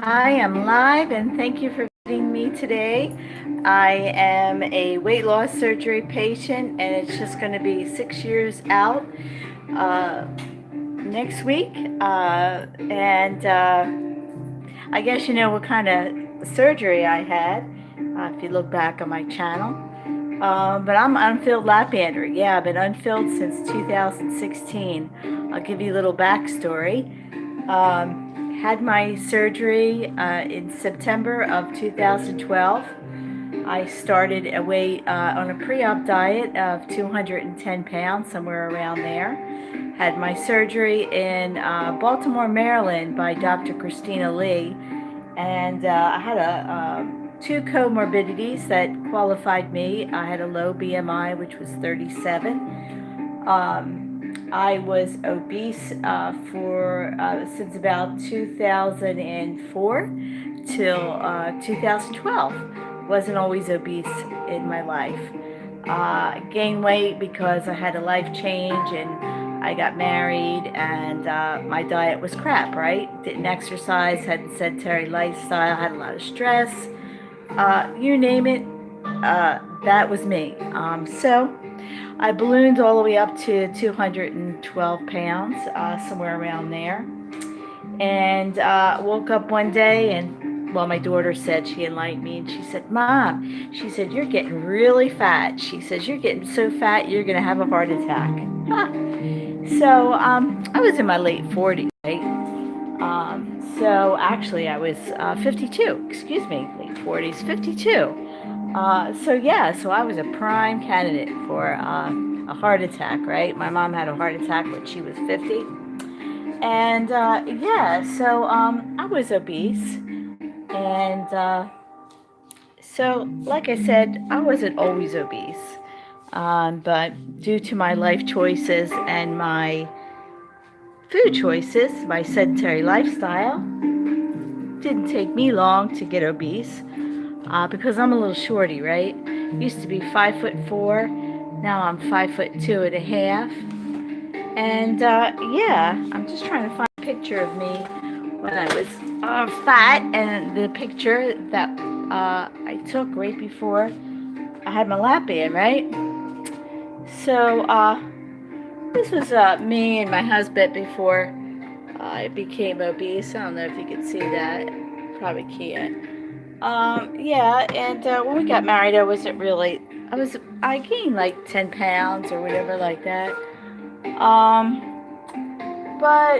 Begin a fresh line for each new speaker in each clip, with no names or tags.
I am live and thank you for visiting me today. I am a weight loss surgery patient and it's just going to be 6 years out uh, next week. And I guess you know what kind of surgery I had if you look back on my channel. But I'm unfilled lap-bander. Yeah, I've been unfilled since 2016. I'll give you a little backstory. Had my surgery in September of 2012. I started a weight on a pre-op diet of 210 pounds, somewhere around there. Had my surgery in Baltimore, Maryland by Dr. Christina Lee. And I had two comorbidities that qualified me. I had a low BMI, which was 37. I was obese since about 2004 till 2012. Wasn't always obese in my life. Gained weight because I had a life change and I got married and my diet was crap, right? Didn't exercise, had a sedentary lifestyle, had a lot of stress. You name it, that was me. So I ballooned all the way up to 212 pounds, somewhere around there. And woke up one day and, well, my daughter said, she enlightened me, and she said, Mom, she said, you're getting really fat. She says, you're getting so fat, you're going to have a heart attack. So I was in my late 40s, right? So actually I was 52, excuse me, late 40s, 52. So I was a prime candidate for a heart attack, right? My mom had a heart attack when she was 50. And I was obese. And so, like I said, I wasn't always obese. But due to my life choices and my food choices, my sedentary lifestyle, didn't take me long to get obese. Because I'm a little shorty, right? Used to be 5'4", now I'm 5'2.5". And I'm just trying to find a picture of me when I was fat, and the picture that I took right before I had my lap band, right? So this was me and my husband before I became obese. I don't know if you can see that. Probably can't. When we got married, I gained like 10 pounds or whatever like that. But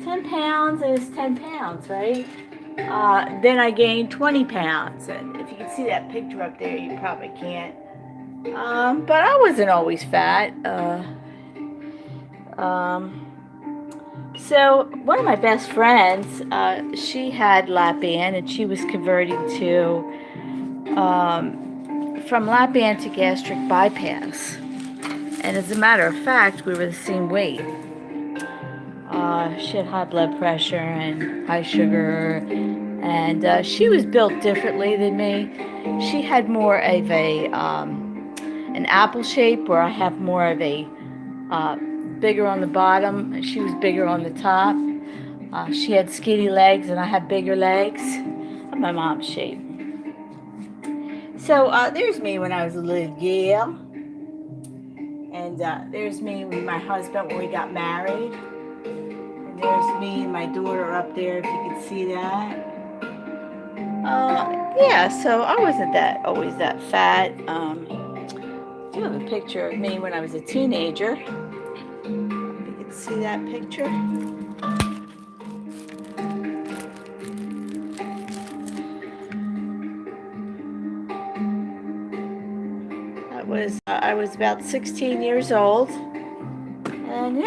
10 pounds is 10 pounds, right? Then I gained 20 pounds. And if you can see that picture up there, you probably can't. But I wasn't always fat. So one of my best friends, she had lap-band and she was converting to from lap-band to gastric bypass. And as a matter of fact, we were the same weight. She had high blood pressure and high sugar, and she was built differently than me. She had more of an apple shape, where I have more of a bigger on the bottom. She was bigger on the top. She had skinny legs and I had bigger legs. I'm my mom's shape. So there's me when I was a little girl. And there's me with my husband when we got married. And there's me and my daughter up there, if you can see that. So I wasn't always that fat. I do have a picture of me when I was a teenager. See that picture? I was about 16 years old, and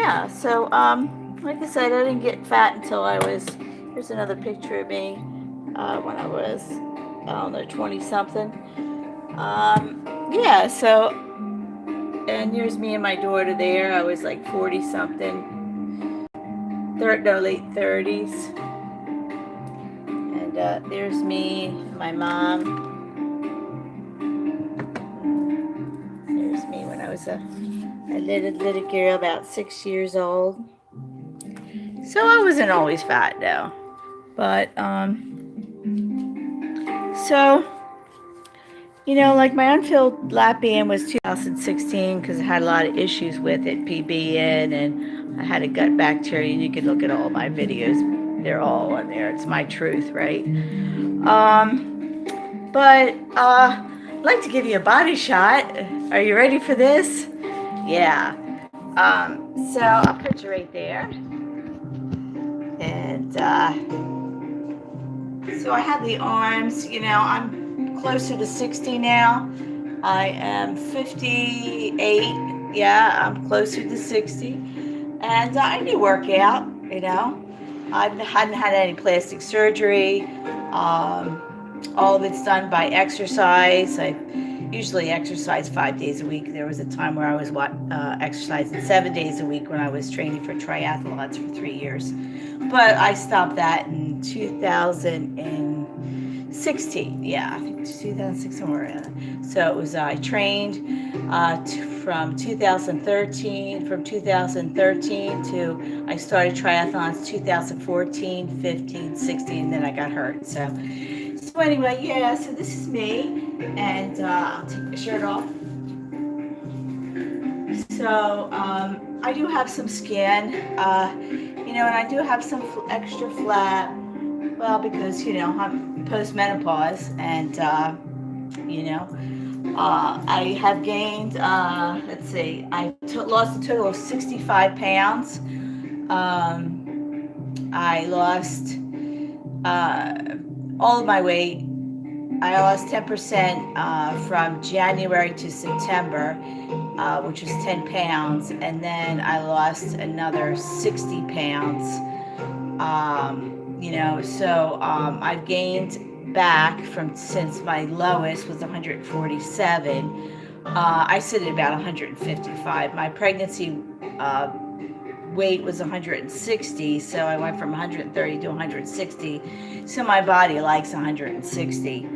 like I said, I didn't get fat until here's another picture of me when I was, I don't know, 20 something. And here's me and my daughter there. I was like 40 something, late 30s. And there's me, my mom. There's me when I was a little girl, about 6 years old. So I wasn't always fat, though. But so like my unfilled lap band was 2016 because I had a lot of issues with it, PBN, and I had a gut bacteria. And you can look at all my videos; they're all on there. It's my truth, right? But I'd like to give you a body shot. Are you ready for this? Yeah. So I'll put you right there. And so I have the arms, I'm closer to 60 now. I am 58. Yeah, I'm closer to 60. And I do work out, I hadn't had any plastic surgery. All of it's done by exercise. I usually exercise 5 days a week. There was a time where I was exercising 7 days a week when I was training for triathlons for 3 years. But I stopped that in 2016. Yeah, I think 2006, somewhere around there. So it was, I trained from 2013. From 2013 to, I started triathlons 2014, 15, 16, and then I got hurt. So anyway, yeah, so this is me. And I'll take the shirt off. So I do have some skin, and I do have some extra flat. Well, because I'm post-menopause, and I have gained. Let's see, I lost a total of 65 pounds. I lost all of my weight. I lost 10% from January to September, which was 10 pounds, and then I lost another 60 pounds. So I've gained back since my lowest was 147. I sit at about 155. My pregnancy weight was 160, so I went from 130 to 160. So my body likes 160.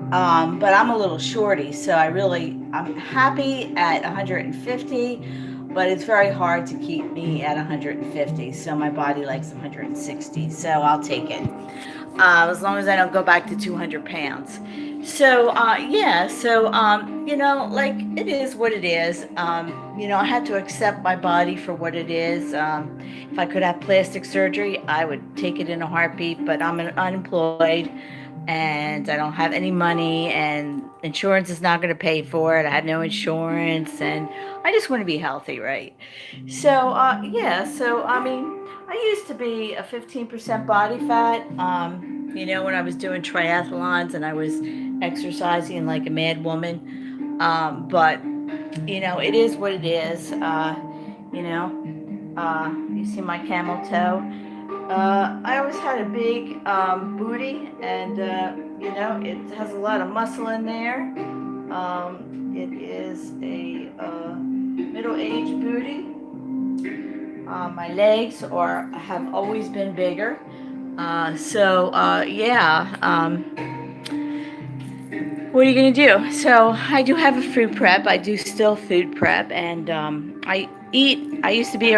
But I'm a little shorty, so I'm happy at 150, but it's very hard to keep me at 150. So my body likes 160, so I'll take it. As long as I don't go back to 200 pounds. So, like it is what it is. I had to accept my body for what it is. If I could have plastic surgery, I would take it in a heartbeat, but I'm unemployed and I don't have any money, and insurance is not going to pay for it. I have no insurance, and I just want to be healthy, right? So, I used to be a 15% body fat, when I was doing triathlons and I was exercising like a mad woman. But, it is what it is. You see my camel toe. I always had a big booty, and it has a lot of muscle in there. It is a middle-aged booty. My legs have always been bigger. What are you going to do? So I do have a food prep. I do still food prep, and I used to be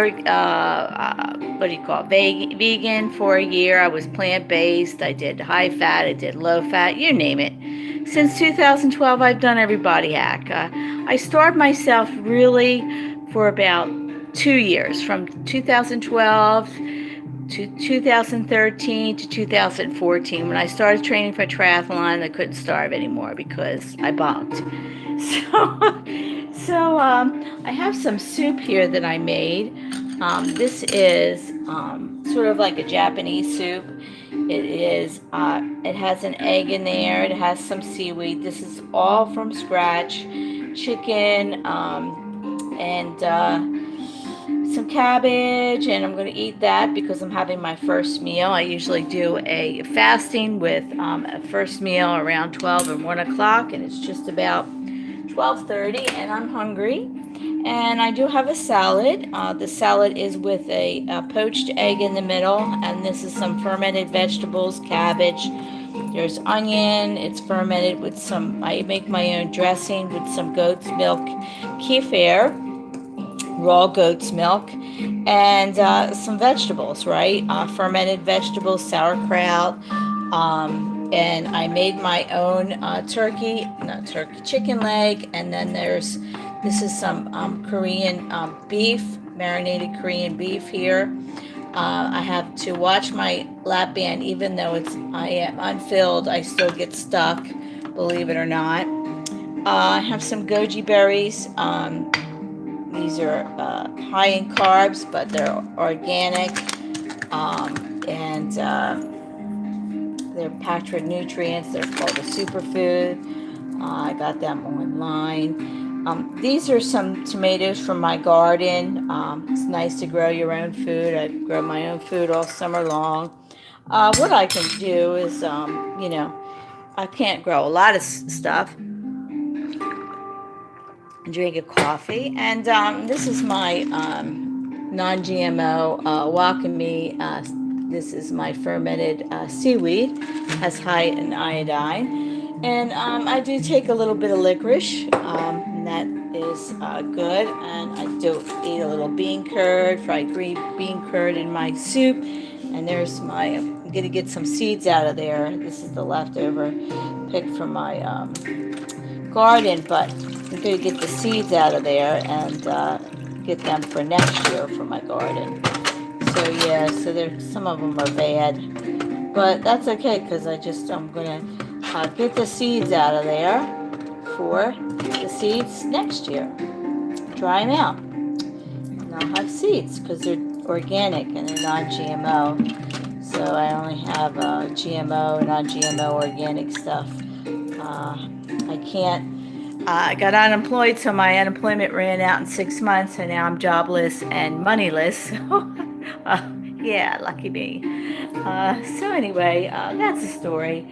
vegan for a year. I was plant-based. I did high fat. I did low fat. You name it. Since 2012, I've done every body hack. I starved myself really for about 2 years, from 2012 to 2013 to 2014. When I started training for triathlon, I couldn't starve anymore because I bonked. So I have some soup here that I made. This is sort of like a Japanese soup. It has an egg in there. It has some seaweed. This is all from scratch. Chicken and some cabbage, and I'm going to eat that because I'm having my first meal. I usually do a fasting with a first meal around 12 and 1 o'clock, and it's just about 12:30, and I'm hungry. And I do have a salad. The salad is with a poached egg in the middle, and this is some fermented vegetables, cabbage. There's onion. It's fermented with I make my own dressing with some goat's milk kefir. raw goat's milk, and some vegetables, right? Fermented vegetables, sauerkraut. And I made my own chicken leg. And then this is some Korean beef, marinated Korean beef here. I have to watch my lap band, even though I am unfilled, I still get stuck, believe it or not. I have some goji berries. These are high in carbs, but they're organic, and they're packed with nutrients. They're called a superfood. I got them online. These are some tomatoes from my garden. It's nice to grow your own food. I grow my own food all summer long. What I can do is, I can't grow a lot of stuff. Drink a coffee, and this is my non-GMO Wakame. This is my fermented seaweed, has high in iodine, and I do take a little bit of licorice, and that is good. And I do eat a little bean curd, fried green bean curd in my soup. And there's I'm gonna get some seeds out of there. This is the leftover picked from my garden, but I'm going to get the seeds out of there and get them for next year for my garden. So yeah, so some of them are bad, but that's okay, because I'm going to get the seeds out of there for the seeds next year. Dry them out, and I'll have seeds because they're organic and they're non-GMO. So I only have GMO, non-GMO organic stuff. I can't. I got unemployed, so my unemployment ran out in 6 months, and now I'm jobless and moneyless. Yeah, lucky me. So anyway, that's the story.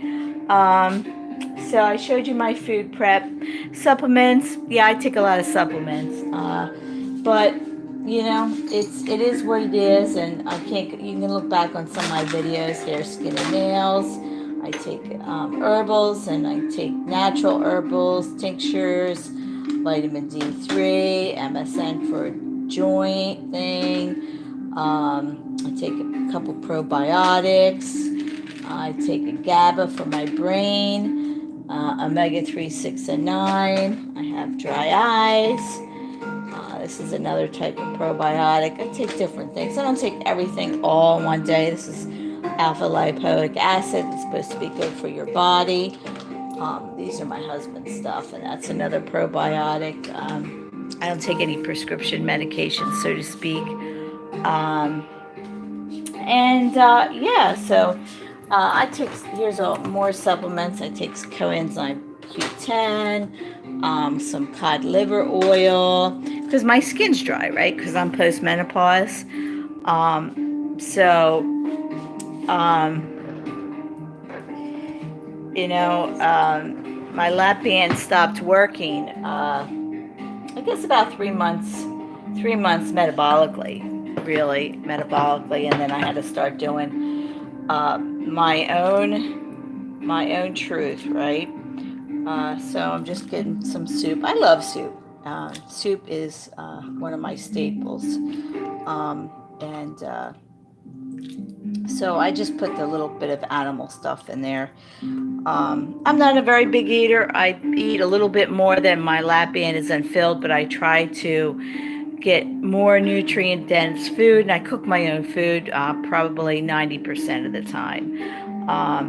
So I showed you my food prep. Supplements, yeah, I take a lot of supplements. But it is what it is, and you can look back on some of my videos, hair, skin, and nails. I take herbals, and I take natural herbals, tinctures, vitamin D3, MSM for joint thing. I take a couple probiotics. I take a GABA for my brain, omega-3, 6, and 9. I have dry eyes. This is another type of probiotic. I take different things. I don't take everything all in one day. This is alpha lipoic acid. It's supposed to be good for your body. These are my husband's stuff, and that's another probiotic. I don't take any prescription medications, so to speak. So I take, here's more supplements. I take coenzyme Q10, some cod liver oil, because my skin's dry, right? Because I'm post-menopause. My lap band stopped working, I guess about 3 months metabolically, and then I had to start doing my own truth, right? So I'm just getting some soup. I love soup. Soup is one of my staples. So I just put the little bit of animal stuff in there. I'm not a very big eater. I eat a little bit more than my lap band is unfilled, but I try to get more nutrient-dense food, and I cook my own food probably 90% of the time. I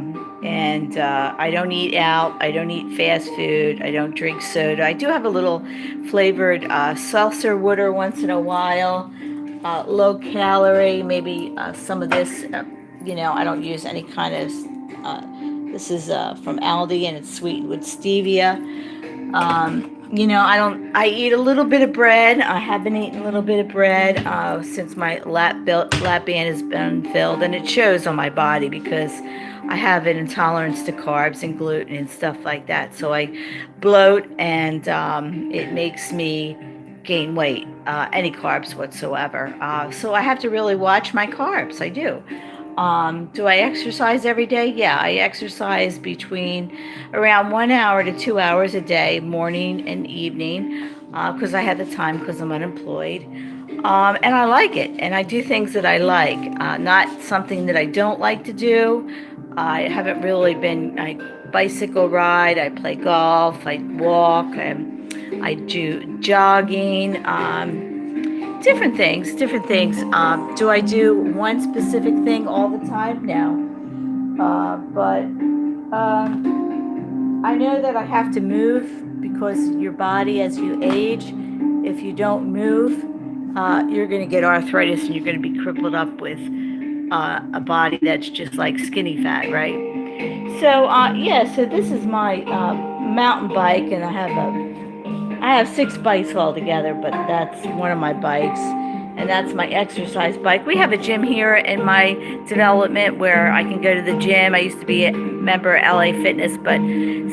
don't eat out. I don't eat fast food. I don't drink soda. I do have a little flavored seltzer water once in a while. Low calorie, maybe some of this. I don't use any kind of. This is from Aldi, and it's sweetened with stevia. I eat a little bit of bread. I have been eating a little bit of bread since my lap band has been filled, and it shows on my body because I have an intolerance to carbs and gluten and stuff like that. So I bloat, and it makes me gain weight, any carbs whatsoever. So I have to really watch my carbs. I do. Do I exercise every day? Yeah, I exercise between around 1 hour to 2 hours a day, morning and evening. because I had the time because I'm unemployed. And I like it, and I do things that I like, not something that I don't like to do. I haven't really been, I bicycle ride, I play golf, I walk, I do jogging, different things, different things. Do I do one specific thing all the time? No. But I know that I have to move because your body, as you age, if you don't move, you're going to get arthritis and you're going to be crippled up with a body that's just like skinny fat, right? So yeah, so this is my mountain bike, and I have six bikes altogether, but that's one of my bikes, and that's my exercise bike. We have a gym here in my development where I can go to the gym. I used to be a member of LA Fitness, but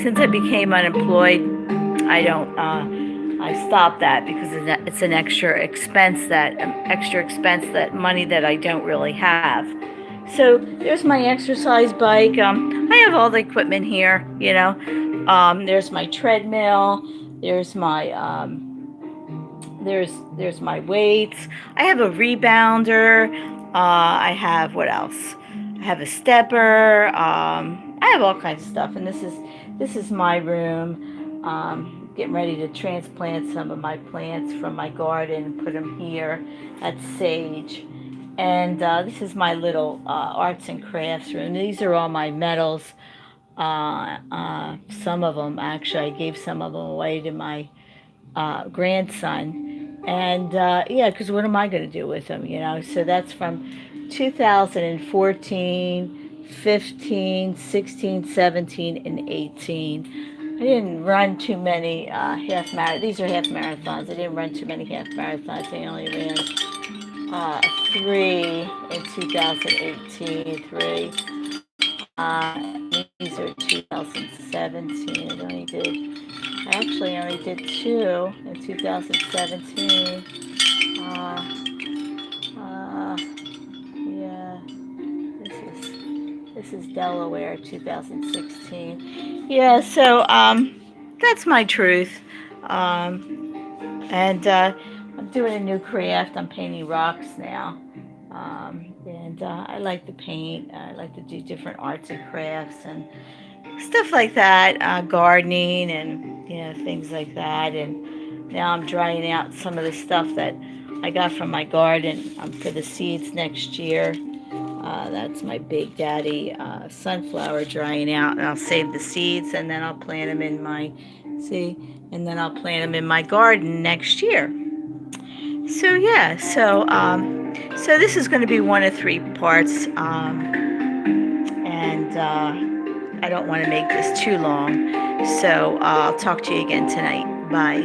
since I became unemployed, I don't. I stopped that because it's an extra expense, that money that I don't really have. So there's my exercise bike. I have all the equipment here. There's my treadmill. There's my there's my weights. I have a rebounder. I have what else? I have a stepper. I have all kinds of stuff, and this is my room. Getting ready to transplant some of my plants from my garden and put them here. That's sage. And this is my little arts and crafts room. These are all my medals. Some of them, actually, I gave some of them away to my grandson. And yeah, because what am I going to do with them, So that's from 2014, 15, 16, 17, and 18. I didn't run too many half marathons. These are half marathons. I didn't run too many half marathons. I only ran three in 2018, three. These are 2017. I only did two in 2017. Yeah, this is Delaware, 2016. Yeah, so that's my truth. And I'm doing a new craft. I'm painting rocks now. And I like to paint. I like to do different arts and crafts and stuff like that, gardening and things like that. And now I'm drying out some of the stuff that I got from my garden for the seeds next year. That's my Big Daddy sunflower drying out, and I'll save the seeds, and then I'll plant them in my garden next year. So yeah, so this is going to be one of three parts, and I don't want to make this too long. So I'll talk to you again tonight. Bye.